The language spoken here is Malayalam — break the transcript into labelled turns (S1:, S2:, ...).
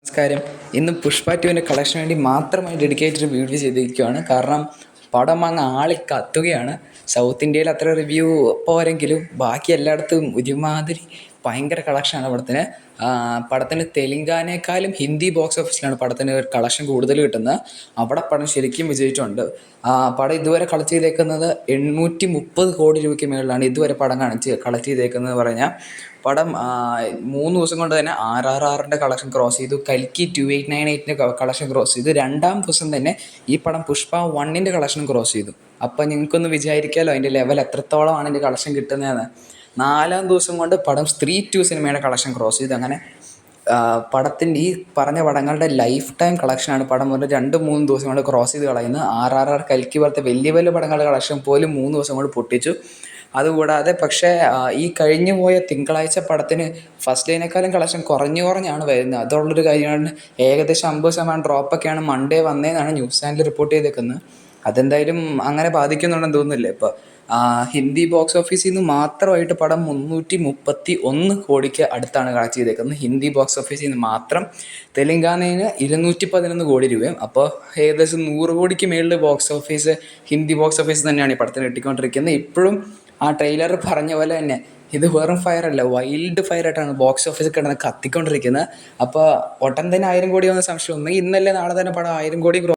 S1: നമസ്കാരം. ഇന്ന് പുഷ്പ ടുവിൻ്റെ കളക്ഷന് വേണ്ടി മാത്രമായി ഡെഡിക്കേറ്റഡ് വീഡിയോ ചെയ്തിരിക്കുകയാണ്. കാരണം പടം അങ്ങ് ആളി കത്തുകയാണ്. സൗത്ത് ഇന്ത്യയിൽ അത്ര റിവ്യൂ പോരെങ്കിലും ബാക്കി എല്ലായിടത്തും ഒരുമാതിരി ഭയങ്കര കളക്ഷനാണ് പടത്തിന്. പടത്തിന് തെലുങ്കാനേക്കാളും ഹിന്ദി ബോക്സ് ഓഫീസിലാണ് പടത്തിന് കളക്ഷൻ കൂടുതൽ കിട്ടുന്നത്. അവിടെ പടം ശരിക്കും വിജയിച്ചിട്ടുണ്ട്. പടം ഇതുവരെ കളക്ട് ചെയ്തേക്കുന്നത് 830 കോടി രൂപയ്ക്ക് മേളിലാണ് ഇതുവരെ പടം കളക്ട് ചെയ്തേക്കുന്നത് പറഞ്ഞാൽ. പടം 3 ദിവസം കൊണ്ട് തന്നെ RRRൻ്റെ കളക്ഷൻ ക്രോസ് ചെയ്തു. കൽക്കി 2898ൻ്റെ കളക്ഷൻ ക്രോസ് ചെയ്തു. 2-ാം ദിവസം തന്നെ ഈ പടം പുഷ്പ 1ൻ്റെ കളക്ഷനും ക്രോസ് ചെയ്തു. അപ്പം നിങ്ങൾക്കൊന്ന് വിചാരിക്കാമല്ലോ അതിൻ്റെ ലെവൽ എത്രത്തോളമാണ് ഇതിൻ്റെ കളക്ഷൻ കിട്ടുന്നതെന്ന്. 4-ാം ദിവസം കൊണ്ട് പടം സ്ത്രീ 2 സിനിമയുടെ കളക്ഷൻ ക്രോസ് ചെയ്തു. അങ്ങനെ പടത്തിൻ്റെ ഈ പറഞ്ഞ പടങ്ങളുടെ ലൈഫ് ടൈം കളക്ഷനാണ് പടം ഒരു 2-3 ദിവസം കൊണ്ട് ക്രോസ് ചെയ്ത് കളയുന്നത്. RRR, കൽക്കി പോലത്തെ വലിയ വലിയ പടങ്ങളുടെ കളക്ഷൻ പോലും 3 ദിവസം കൊണ്ട് പൊട്ടിച്ചു. അതുകൂടാതെ പക്ഷേ ഈ കഴിഞ്ഞു പോയ തിങ്കളാഴ്ച പടത്തിന് ഫസ്റ്റ് ഡേനേക്കാളും കളക്ഷൻ കുറഞ്ഞാണ് വരുന്നത്. അതുള്ളൊരു കാര്യമാണ്. ഏകദേശം 50% ഡ്രോപ്പൊക്കെയാണ് മൺഡേ വന്നതെന്നാണ് ന്യൂസ് ചാനൽ റിപ്പോർട്ട് ചെയ്തേക്കുന്നത്. അതെന്തായാലും അങ്ങനെ ബാധിക്കുന്നുണ്ടെന്ന് തോന്നുന്നില്ല. ഇപ്പോൾ ഹിന്ദി ബോക്സ് ഓഫീസിൽ നിന്ന് മാത്രമായിട്ട് പടം 331 കോടിക്ക് അടുത്താണ് കളക്ട് ചെയ്തേക്കുന്നത്. ഹിന്ദി ബോക്സ് ഓഫീസിൽ നിന്ന് മാത്രം. തെലുങ്കാനയിൽ 211 കോടി രൂപയും. അപ്പോൾ ഏകദേശം 100 കോടിക്ക് മേളിൽ box office Hindi box office തന്നെയാണ് ഈ പടത്തിന് കിട്ടിക്കൊണ്ടിരിക്കുന്നത്. ഇപ്പോഴും ആ ട്രെയിലർ പറഞ്ഞ പോലെ തന്നെ ഇത് വെറും ഫയർ അല്ല, വൈൽഡ് ഫയർ ആയിട്ടാണ് ബോക്സ് ഓഫീസിൽ കിടന്ന് കത്തിക്കൊണ്ടിരിക്കുന്നത്. അപ്പോൾ ഒട്ടൻ തന്നെ 1000 കോടി വന്ന സംശയം ഒന്നെങ്കിൽ ഇന്നല്ലേ നാളെ തന്നെ പടം 1000 കോടി